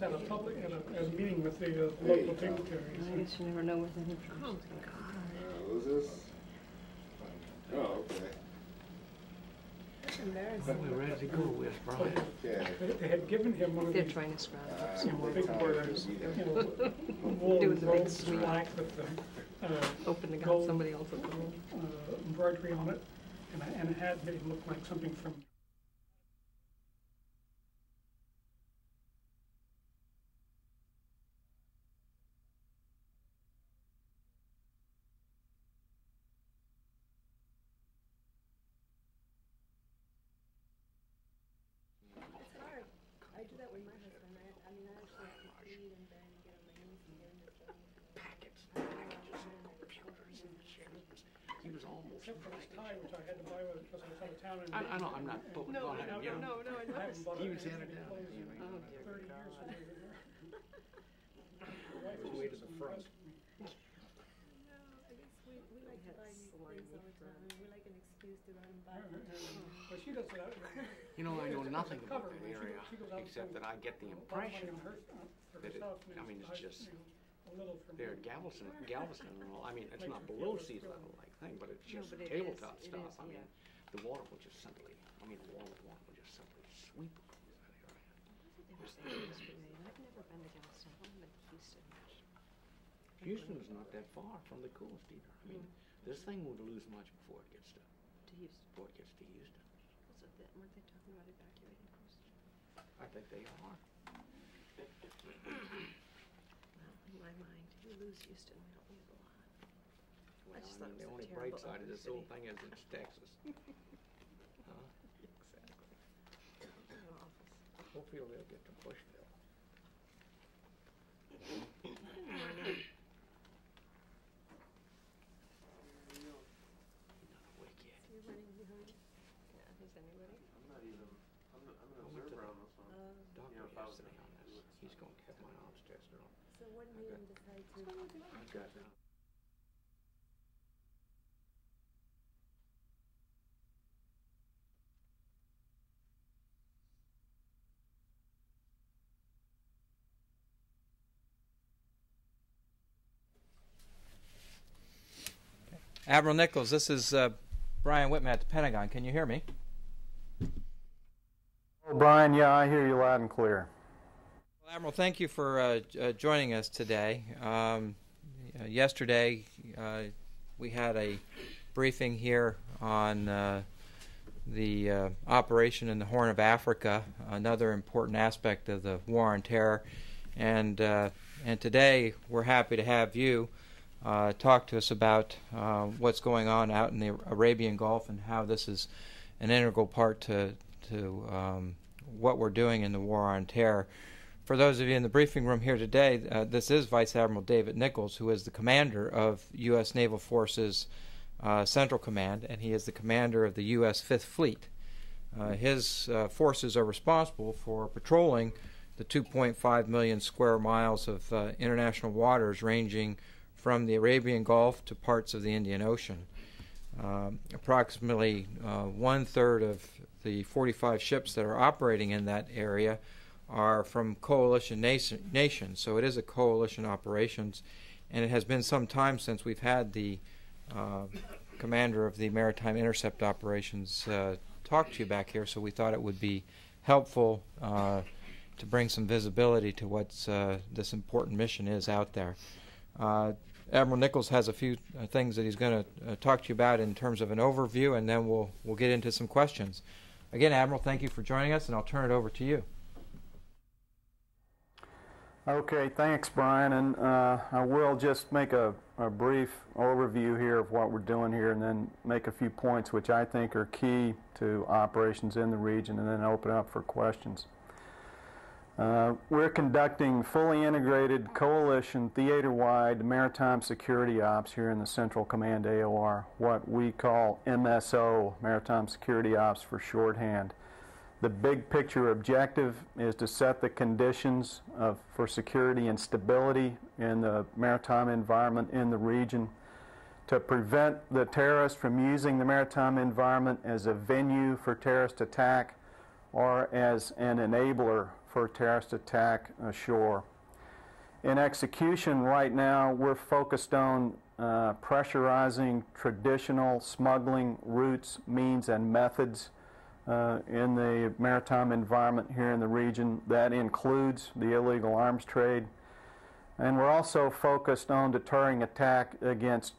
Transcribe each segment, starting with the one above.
was at a public, at a meeting with the local dignitaries. I guess you never know where the information's going to come from. Who's this? Oh, okay. That's embarrassing. We're ready to go with Brian. Okay. They had given him one of They're these trying to scrounge up some more big photos. wool Doing the big robes sweep. black with the Hoping to God gold, somebody else will come. embroidery on it, and it had made it look like something from. It's hard. I do that with my husband. I mean, I actually have to feed and then get on my knees and get him to study. Packages and computers and machines. He was almost Except for this tie, which I had to buy because I was out of town. And I know, I'm not putting No, on him, you know. no, I I haven't bought He it. was handed down. Clothes in Oh, dear 30 years God. ago. My wife Way to was the front. impressed with me. No, I guess we like to buy new things all the time. We like an excuse to run and buy them. But she does it out. You know, I know nothing about Cover, that she area, she goes out except and that I get the a lot of money impression on her, for that it, herself, I mean, it's buys, just, a little from they're me. Galveston and all, I mean, it's not below sea level like thing, but it's No, just but it tabletop is, stuff. I mean, yeah. the water will just simply, I mean, the water will just simply sweep across that area. They were saying yesterday, and I've never been to Galveston. I've only been to Houston. Houston is not that far from the coast either. I mean, this thing won't lose much before it gets to Houston. Weren't they talking about evacuating Houston? I think they are. Well, in my mind, if we lose Houston, we don't lose a lot. Well, I just I thought mean, it the was a only bright terrible side of this city. whole thing is it's Texas. Exactly. Hopefully they'll get to Bushville. You're running behind? Yeah, is anybody? I'm an observer on this one. Doctor yesterday on this. He's going to have my arms tested on. So when do you decide to? I've got Admiral Nichols, this is Brian Whitman at the Pentagon. Can you hear me? Oh, Brian, yeah, I hear you loud and clear. Well, Admiral, thank you for joining us today. Yesterday, we had a briefing here on the operation in the Horn of Africa, another important aspect of the war on terror. And today, we're happy to have you talk to us about what's going on out in the Arabian Gulf and how this is an integral part to what we're doing in the war on terror. For those of you in the briefing room here today, this is Vice Admiral David Nichols, who is the commander of U.S. Naval Forces Central Command, and he is the commander of the U.S. Fifth Fleet. His forces are responsible for patrolling the 2.5 million square miles of international waters ranging from the Arabian Gulf to parts of the Indian Ocean. Approximately 1/3 of the 45 ships that are operating in that area are from coalition nations, so it is a coalition operations, and it has been some time since we've had the commander of the Maritime Intercept Operations talk to you back here, so we thought it would be helpful to bring some visibility to what this important mission is out there. Admiral Nichols has a few things that he's going to talk to you about in terms of an overview, and then we'll get into some questions. Again, Admiral, thank you for joining us, and I'll turn it over to you. Okay, thanks, Brian. And I will just make a brief overview here of what we're doing here and then make a few points which I think are key to operations in the region and then open up for questions. We're conducting fully integrated coalition theater-wide maritime security ops here in the Central Command AOR, what we call MSO, Maritime Security Ops for shorthand. The big picture objective is to set the conditions for security and stability in the maritime environment in the region, to prevent the terrorists from using the maritime environment as a venue for terrorist attack or as an enabler for a terrorist attack ashore. In execution right now, we're focused on pressurizing traditional smuggling routes, means, and methods in the maritime environment here in the region. That includes the illegal arms trade. And we're also focused on deterring attack against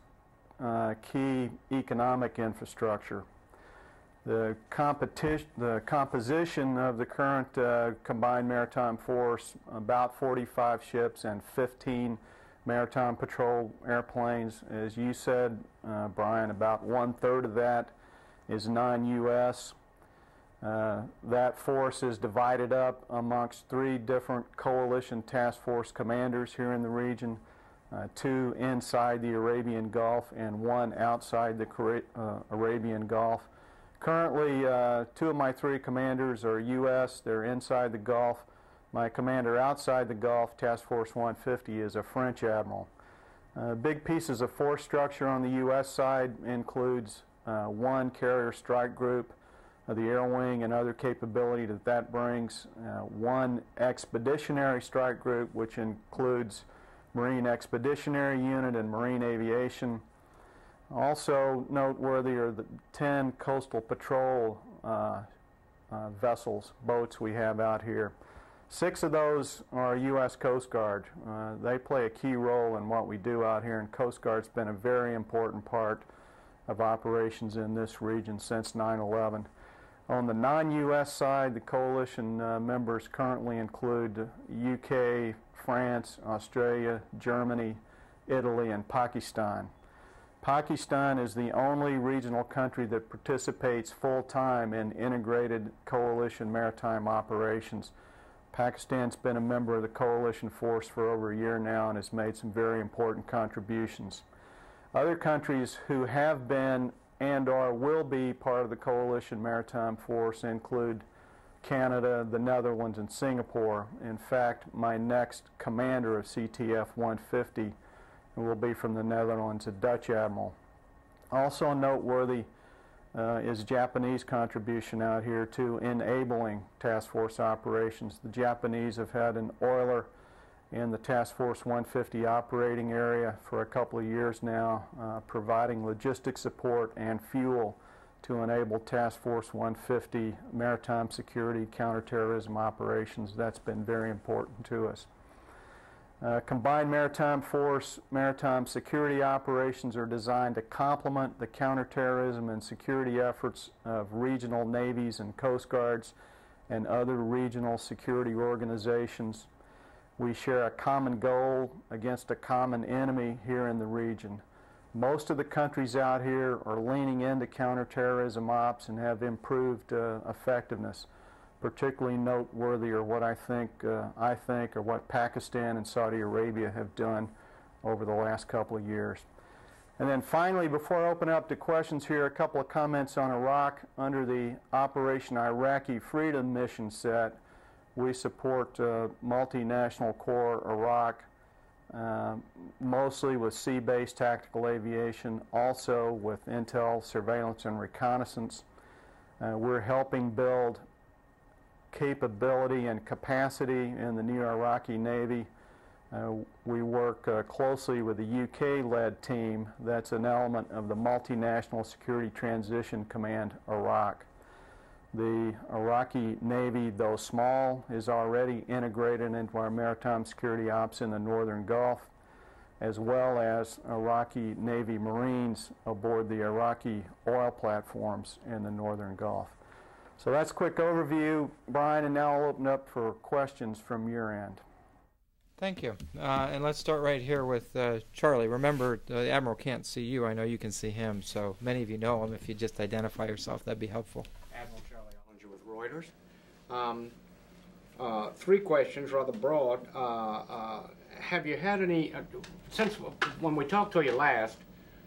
key economic infrastructure. The composition of the current combined maritime force, about 45 ships and 15 maritime patrol airplanes. As you said, Brian, about 1/3 of that is non-U.S. That force is divided up amongst 3 different coalition task force commanders here in the region, 2 inside the Arabian Gulf and 1 outside the Arabian Gulf. Currently, 2 of my 3 commanders are U.S. They're inside the Gulf. My commander outside the Gulf, Task Force 150, is a French admiral. Big pieces of force structure on the U.S. side includes 1 carrier strike group, the air wing and other capability that brings, 1 expeditionary strike group, which includes Marine Expeditionary Unit and Marine Aviation. Also noteworthy are the 10 coastal patrol vessels, boats we have out here. 6 of those are U.S. Coast Guard. They play a key role in what we do out here, and Coast Guard's been a very important part of operations in this region since 9/11. On the non-U.S. side, the coalition members currently include UK, France, Australia, Germany, Italy, and Pakistan. Pakistan is the only regional country that participates full-time in integrated coalition maritime operations. Pakistan's been a member of the coalition force for over a year now and has made some very important contributions. Other countries who have been and or will be part of the coalition maritime force include Canada, the Netherlands, and Singapore. In fact, my next commander of CTF 150 will be from the Netherlands, a Dutch admiral. Also noteworthy is Japanese contribution out here to enabling task force operations. The Japanese have had an oiler in the Task Force 150 operating area for a couple of years now, providing logistic support and fuel to enable Task Force 150 maritime security counterterrorism operations. That's been very important to us. Combined Maritime Force maritime security operations are designed to complement the counterterrorism and security efforts of regional navies and coast guards and other regional security organizations. We share a common goal against a common enemy here in the region. Most of the countries out here are leaning into counterterrorism ops and have improved effectiveness. Particularly noteworthy are what I think are what Pakistan and Saudi Arabia have done over the last couple of years. And then finally, before I open up to questions here, a couple of comments on Iraq. Under the Operation Iraqi Freedom Mission set, we support multinational corps Iraq, mostly with sea-based tactical aviation, also with intel, surveillance, and reconnaissance. We're helping build capability and capacity in the new Iraqi Navy. We work closely with the UK-led team that's an element of the Multinational Security Transition Command Iraq. The Iraqi Navy, though small, is already integrated into our maritime security ops in the Northern Gulf, as well as Iraqi Navy Marines aboard the Iraqi oil platforms in the Northern Gulf. So that's a quick overview, Brian, and now I'll open up for questions from your end. Thank you. And let's start right here with Charlie. Remember, the Admiral can't see you. I know you can see him, so many of you know him. If you just identify yourself, that'd be helpful. Admiral Charlie Ollinger with Reuters. 3 questions, rather broad. Have you had any, since when we talked to you last,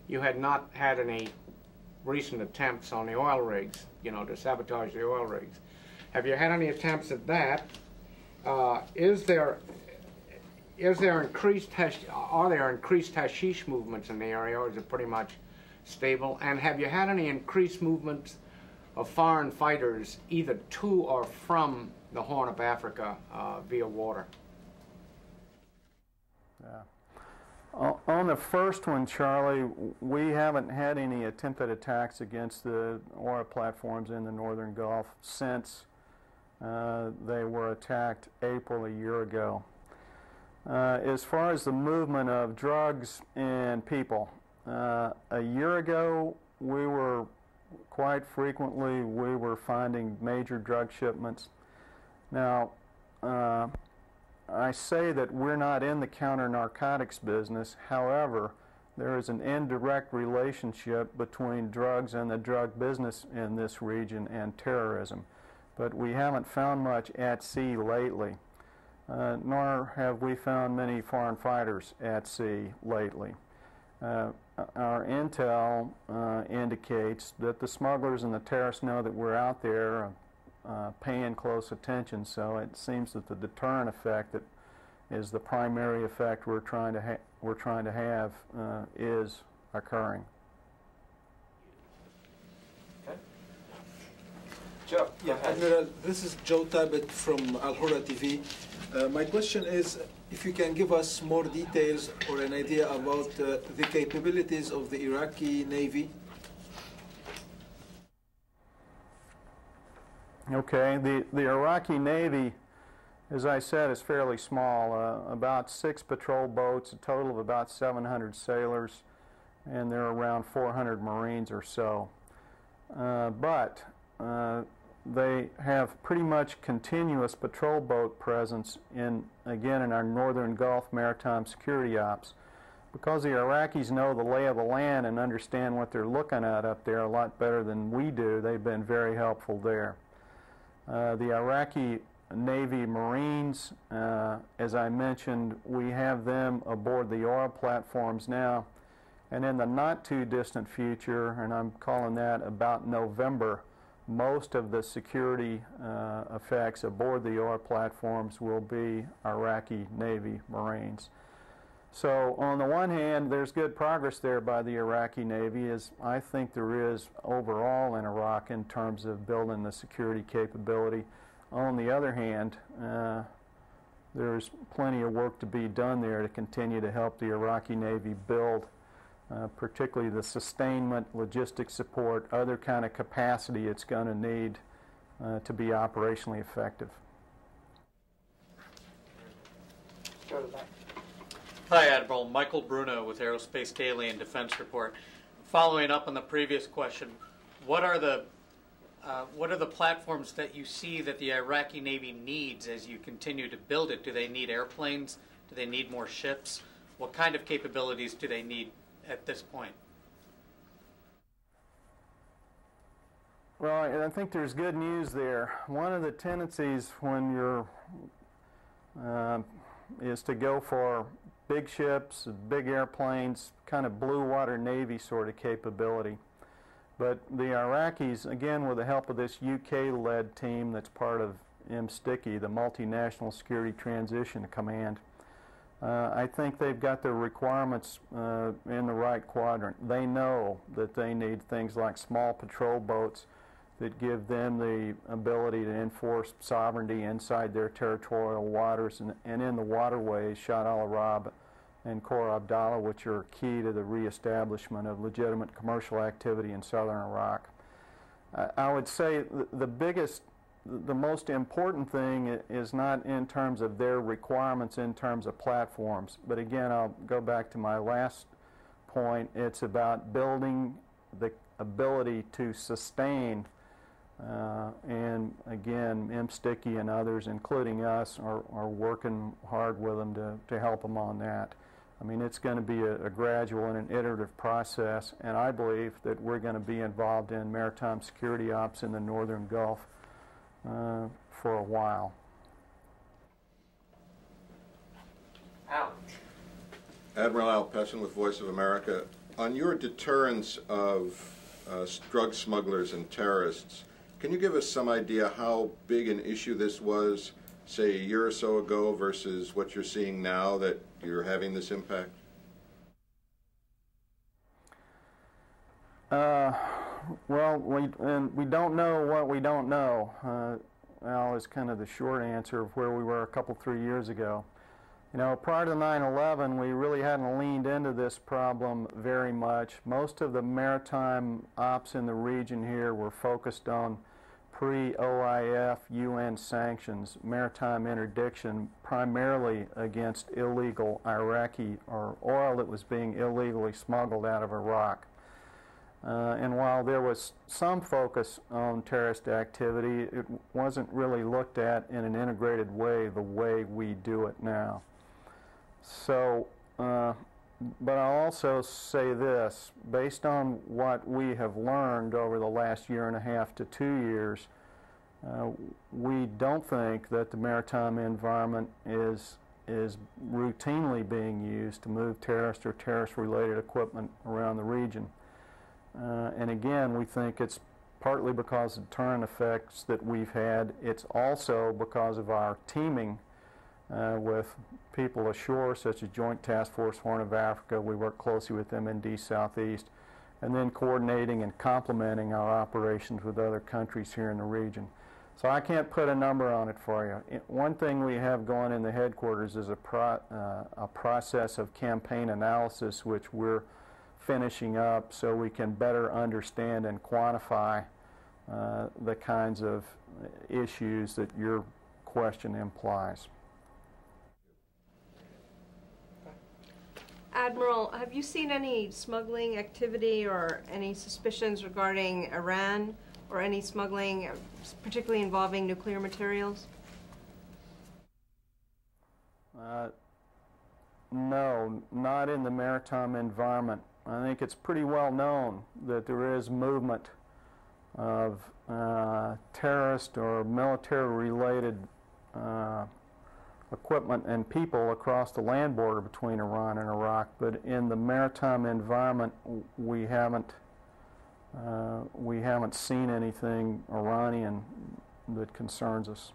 you had not had any recent attempts on the oil rigs, you know, to sabotage the oil rigs. Have you had any attempts at that? Are there increased hashish movements in the area, or is it pretty much stable? And have you had any increased movements of foreign fighters either to or from the Horn of Africa via water? Yeah. On the first one, Charlie, we haven't had any attempted attacks against the oil platforms in the Northern Gulf since they were attacked April a year ago. As far as the movement of drugs and people, a year ago we were quite frequently finding major drug shipments. Now, I say that we're not in the counter-narcotics business. However, there is an indirect relationship between drugs and the drug business in this region and terrorism. But we haven't found much at sea lately, nor have we found many foreign fighters at sea lately. Our intel indicates that the smugglers and the terrorists know that we're out there paying close attention, so it seems that the deterrent effect that is the primary effect we're trying to have is occurring. Okay. Joe. Yeah, Admiral, this is Joe Tabet from Al Hurra TV. My question is if you can give us more details or an idea about the capabilities of the Iraqi Navy. Okay, the Iraqi Navy, as I said, is fairly small. About 6 patrol boats, a total of about 700 sailors, and there are around 400 Marines or so. But they have pretty much continuous patrol boat presence in our Northern Gulf maritime security ops. Because the Iraqis know the lay of the land and understand what they're looking at up there a lot better than we do, they've been very helpful there. The Iraqi Navy Marines, as I mentioned, we have them aboard the oil platforms now, and in the not too distant future, and I'm calling that about November, most of the security effects aboard the oil platforms will be Iraqi Navy Marines. So on the one hand, there's good progress there by the Iraqi Navy, as I think there is overall in Iraq in terms of building the security capability. On the other hand, there's plenty of work to be done there to continue to help the Iraqi Navy build particularly the sustainment, logistics support, other kind of capacity it's going to need to be operationally effective. Go to that. Hi, Admiral. Michael Bruno with Aerospace Daily and Defense Report. Following up on the previous question, what are the platforms that you see that the Iraqi Navy needs as you continue to build it? Do they need airplanes? Do they need more ships? What kind of capabilities do they need at this point? Well, I think there's good news there. One of the tendencies when you're is to go for big ships, big airplanes, kind of blue water Navy sort of capability. But the Iraqis, again with the help of this UK-led team that's part of MSTICI, the Multinational Security Transition Command, I think they've got their requirements in the right quadrant. They know that they need things like small patrol boats that give them the ability to enforce sovereignty inside their territorial waters and in the waterways, Shah al-Arab and Khor Abdallah, which are key to the reestablishment of legitimate commercial activity in southern Iraq. I would say the most important thing is not in terms of their requirements in terms of platforms, but again, I'll go back to my last point. It's about building the ability to sustain, and again, MSTICI and others, including us, are working hard with them to help them on that. I mean, it's going to be a gradual and an iterative process, and I believe that we're going to be involved in maritime security ops in the Northern Gulf for a while. Al. Admiral Al Pessin with Voice of America. On your deterrence of drug smugglers and terrorists, can you give us some idea how big an issue this was, say, a year or so ago versus what you're seeing now that you're having this impact? Well, we don't know what we don't know. Al, is kind of the short answer of where we were a couple, 3 years ago. You know, prior to 9/11, we really hadn't leaned into this problem very much. Most of the maritime ops in the region here were focused on pre-OIF UN sanctions, maritime interdiction, primarily against illegal Iraqi or oil that was being illegally smuggled out of Iraq. And while there was some focus on terrorist activity, it wasn't really looked at in an integrated way the way we do it now. So, but I'll also say this, based on what we have learned over the last 1.5 to 2 years, we don't think that the maritime environment is routinely being used to move terrorist or terrorist-related equipment around the region. And again, we think it's partly because of deterrent effects that we've had. It's also because of our teaming with people ashore, such as Joint Task Force Horn of Africa. We work closely with MND Southeast, and then coordinating and complementing our operations with other countries here in the region. So I can't put a number on it for you. One thing we have going in the headquarters is a process of campaign analysis, which we're finishing up so we can better understand and quantify the kinds of issues that your question implies. Admiral, have you seen any smuggling activity or any suspicions regarding Iran or any smuggling, particularly involving nuclear materials? No, not in the maritime environment. I think it's pretty well known that there is movement of terrorist or military-related equipment and people across the land border between Iran and Iraq, but in the maritime environment, we haven't seen anything Iranian that concerns us.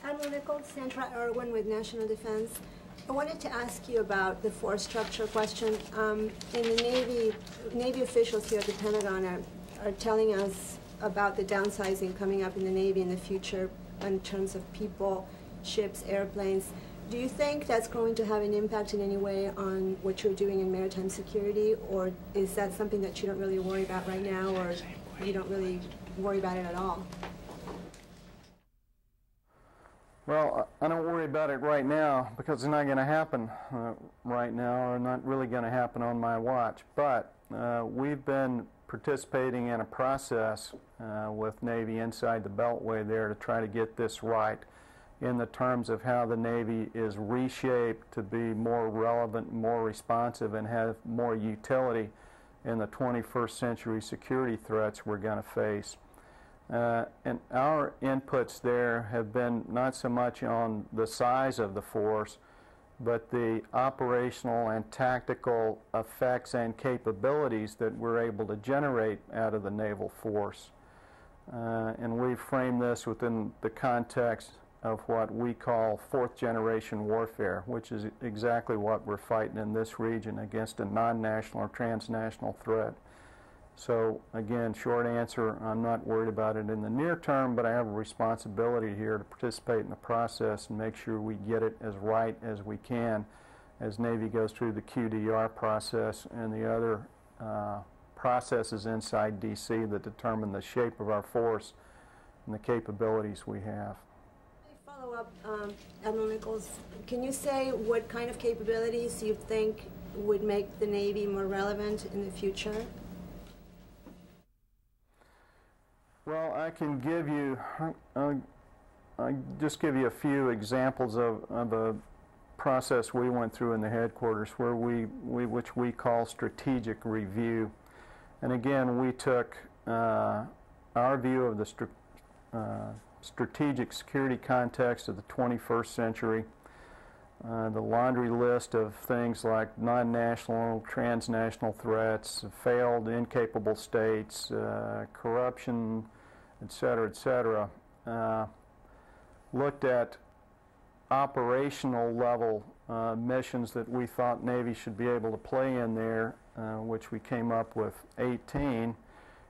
Admiral Nichols, Sandra Irwin with National Defense. I wanted to ask you about the force structure question. In the Navy officials here at the Pentagon are telling us about the downsizing coming up in the Navy in the future in terms of people, ships, airplanes. Do you think that's going to have an impact in any way on what you're doing in maritime security, or is that something that you don't really worry about right now, or you don't really worry about it at all? Well, I don't worry about it right now because it's not going to happen right now, or not really going to happen on my watch. But we've been participating in a process with Navy inside the Beltway there to try to get this right in the terms of how the Navy is reshaped to be more relevant, more responsive, and have more utility in the 21st century security threats we're going to face. And our inputs there have been not so much on the size of the force, but the operational and tactical effects and capabilities that we're able to generate out of the naval force. And we've framed this within the context of what we call fourth-generation warfare, which is exactly what we're fighting in this region against a non-national or transnational threat. So again, short answer, I'm not worried about it in the near term, but I have a responsibility here to participate in the process and make sure we get it as right as we can as Navy goes through the QDR process and the other processes inside DC that determine the shape of our force and the capabilities we have. Follow up, Admiral Nichols, can you say what kind of capabilities you think would make the Navy more relevant in the future? Well, I can give you, I just give you a few examples of a process we went through in the headquarters where which we call strategic review. And again, we took our view of the strategic security context of the 21st century, the laundry list of things like non-national, transnational threats, failed, incapable states, corruption, et cetera, looked at operational level missions that we thought Navy should be able to play in there, which we came up with 18,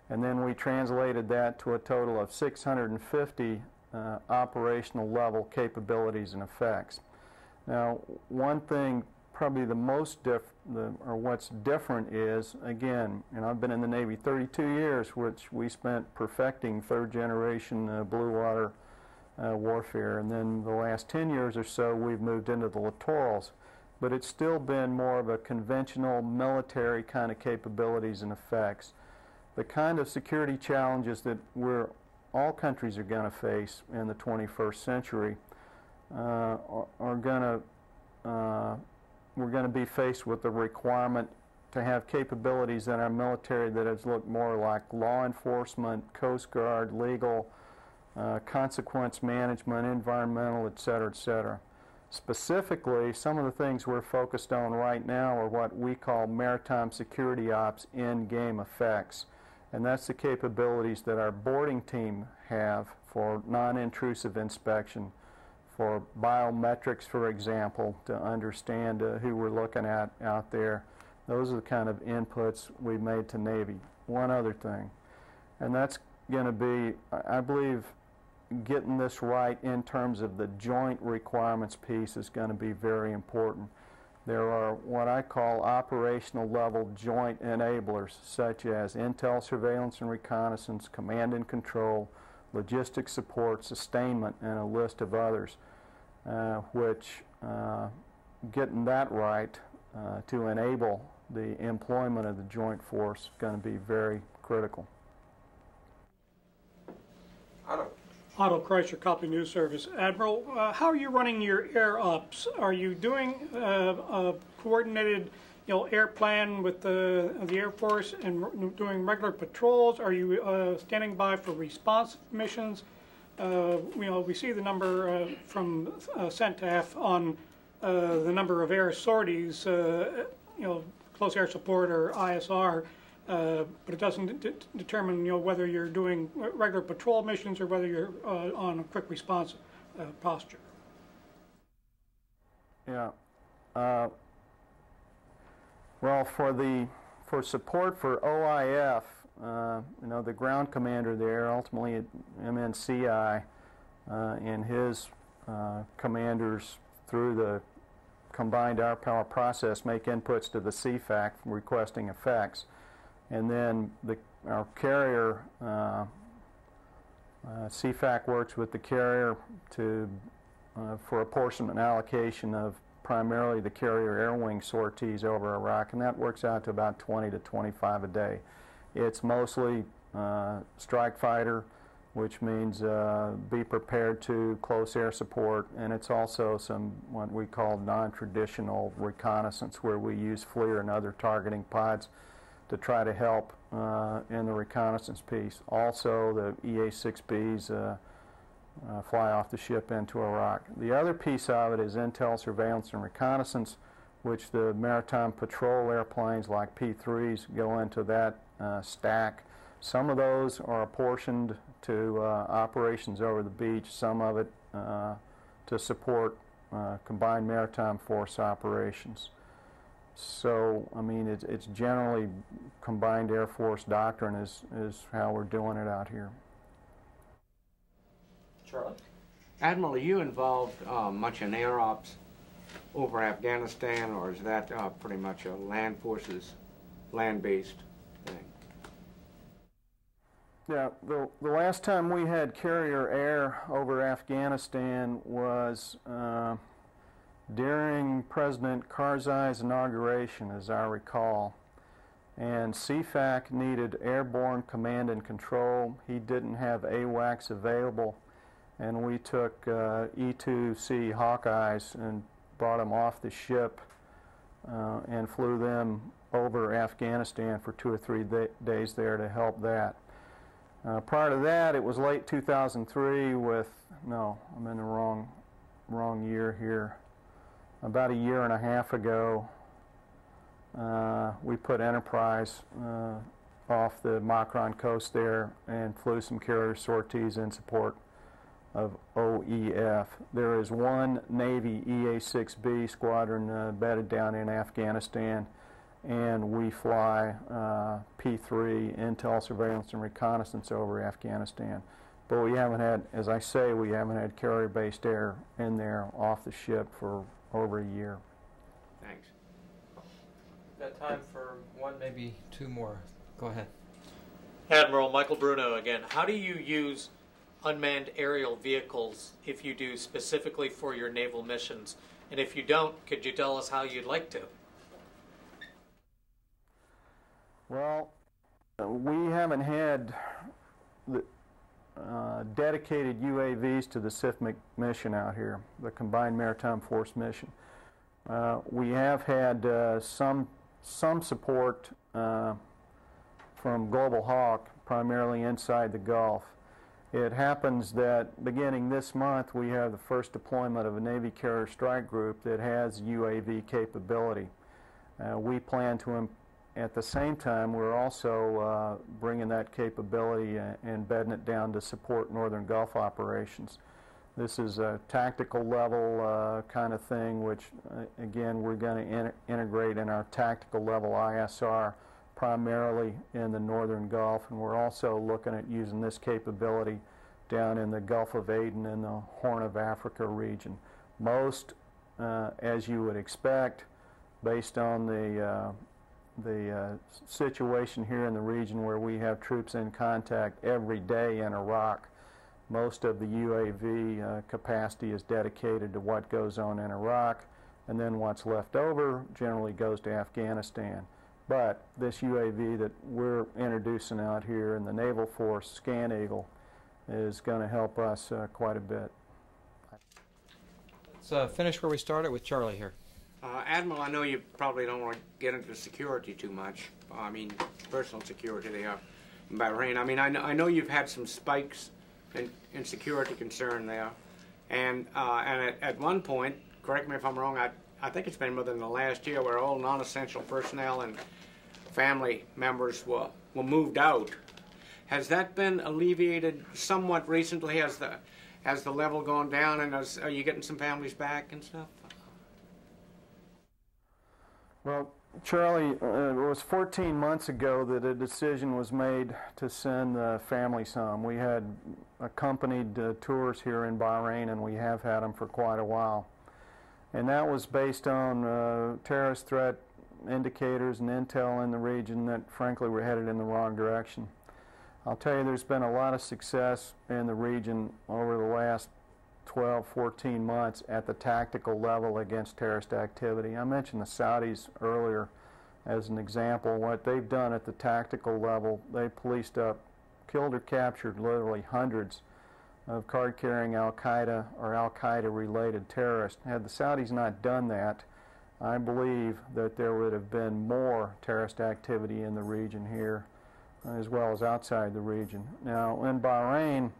and then we translated that to a total of 650 operational level capabilities and effects. Now, one thing, probably the most what's different is, again, I've been in the Navy 32 years, which we spent perfecting third generation blue water warfare, and then the last 10 years or so we've moved into the littorals, but it's still been more of a conventional military kind of capabilities and effects. The kind of security challenges that all countries are going to face in the 21st century we're going to be faced with the requirement to have capabilities in our military that has looked more like law enforcement, Coast Guard, legal, consequence management, environmental, et cetera, et cetera. Specifically, some of the things we're focused on right now are what we call maritime security ops in-game effects. And that's the capabilities that our boarding team have for non-intrusive inspection, for biometrics, for example, to understand who we're looking at out there. Those are the kind of inputs we've made to Navy. One other thing, and that's going to be, I believe, getting this right in terms of the joint requirements piece is going to be very important. There are what I call operational level joint enablers, such as intel, surveillance and reconnaissance, command and control, logistics support, sustainment, and a list of others, which getting that right to enable the employment of the joint force is going to be very critical. Otto Kreischer, Copy News Service. Admiral, how are you running your air ops? Are you doing a coordinated, air plan with the Air Force and doing regular patrols? Are you standing by for response missions? We see the number from CENTAF on the number of air sorties, close air support or ISR. But it doesn't determine, whether you're doing regular patrol missions or whether you're on a quick response posture. Yeah. Well, for support for OIF, the ground commander there, ultimately at MNCI, and his commanders through the combined air power process make inputs to the CFAC requesting effects. And then our carrier, CFAC works with the carrier for apportionment and allocation of primarily the carrier air wing sorties over Iraq, and that works out to about 20 to 25 a day. It's mostly strike fighter, which means be prepared to close air support, and it's also some what we call non-traditional reconnaissance, where we use FLIR and other targeting pods to try to help in the reconnaissance piece. Also, the EA-6Bs fly off the ship into Iraq. The other piece of it is intel, surveillance, and reconnaissance, which the maritime patrol airplanes like P-3s go into that stack. Some of those are apportioned to operations over the beach, some of it to support combined maritime force operations. So, I mean, it's generally combined Air Force doctrine is how we're doing it out here. Charlie? Admiral, are you involved much in air ops over Afghanistan, or is that pretty much a land forces, land-based thing? Yeah, the last time we had carrier air over Afghanistan was during President Karzai's inauguration, as I recall. And CFAC needed airborne command and control. He didn't have AWACS available. And we took E-2C Hawkeyes and brought them off the ship and flew them over Afghanistan for 2 or 3 days there to help that. Prior to that, it was late 2003 with, no, I'm in the wrong year here. About a year and a half ago, we put Enterprise off the Makran coast there and flew some carrier sorties in support of OEF. There is one Navy EA-6B squadron bedded down in Afghanistan, and we fly P3 intel, surveillance, and reconnaissance over Afghanistan. But we haven't had, as I say, we haven't had carrier-based air in there off the ship for over a year. Thanks. Got time for one, maybe two more. Go ahead. Admiral Michael Bruno again. How do you use unmanned aerial vehicles if you do specifically for your naval missions? And if you don't, could you tell us how you'd like to? Well, we haven't had the dedicated UAVs to the CIFMIC mission out here, the Combined Maritime Force mission. We have had some support from Global Hawk, primarily inside the Gulf. It happens that beginning this month we have the first deployment of a Navy carrier strike group that has UAV capability. We plan to, at the same time, we're also bringing that capability and bedding it down to support Northern Gulf operations. This is a tactical level kind of thing, which again we're going to integrate in our tactical level ISR, primarily in the Northern Gulf, and we're also looking at using this capability down in the Gulf of Aden and the Horn of Africa region. Most, as you would expect, based on the situation here in the region where we have troops in contact every day in Iraq, most of the UAV capacity is dedicated to what goes on in Iraq, and then what's left over generally goes to Afghanistan. But this UAV that we're introducing out here in the Naval Force, Scan Eagle, is going to help us quite a bit. Let's finish where we started with Charlie here. Admiral, I know you probably don't want to get into security too much. I mean, personal security there in Bahrain. I mean, I know you've had some spikes in security concern there. And at one point, correct me if I'm wrong, I think it's been within the last year where all non-essential personnel and family members were moved out. Has that been alleviated somewhat recently? Has the level gone down, and are you getting some families back and stuff? Well, Charlie, it was 14 months ago that a decision was made to send the families home. We had accompanied tours here in Bahrain, and we have had them for quite a while. And that was based on terrorist threat indicators and intel in the region that, frankly, were headed in the wrong direction. I'll tell you, there's been a lot of success in the region over the last 12, 14 months at the tactical level against terrorist activity. I mentioned the Saudis earlier as an example. What they've done at the tactical level, they policed up, killed or captured literally hundreds of card-carrying Al-Qaeda or Al-Qaeda related terrorists. Had the Saudis not done that, I believe that there would have been more terrorist activity in the region here as well as outside the region. Now, in Bahrain,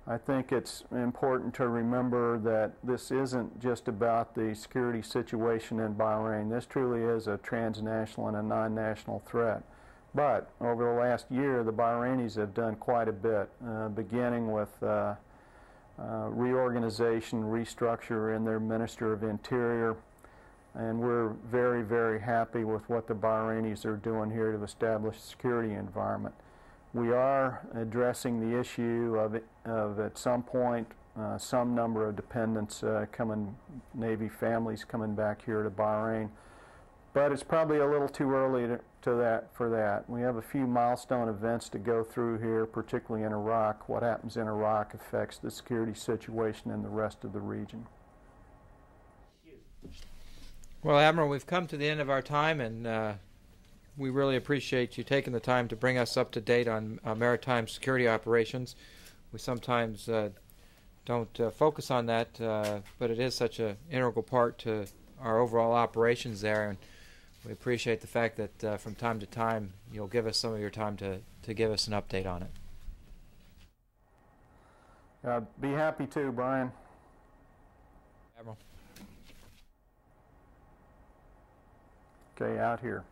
I think it's important to remember that this isn't just about the security situation in Bahrain. This truly is a transnational and a non-national threat. But over the last year, the Bahrainis have done quite a bit, beginning with reorganization, restructure in their Minister of Interior. And we're very, very happy with what the Bahrainis are doing here to establish a security environment. We are addressing the issue of at some point, some number of dependents Navy families coming back here to Bahrain. But it's probably a little too early for that. We have a few milestone events to go through here, particularly in Iraq. What happens in Iraq affects the security situation in the rest of the region. Well, Admiral, we've come to the end of our time, and we really appreciate you taking the time to bring us up to date on maritime security operations. We sometimes don't focus on that, but it is such an integral part to our overall operations there, and we appreciate the fact that from time to time you'll give us some of your time to give us an update on it. I'd be happy to, Brian. Admiral. Okay, out here.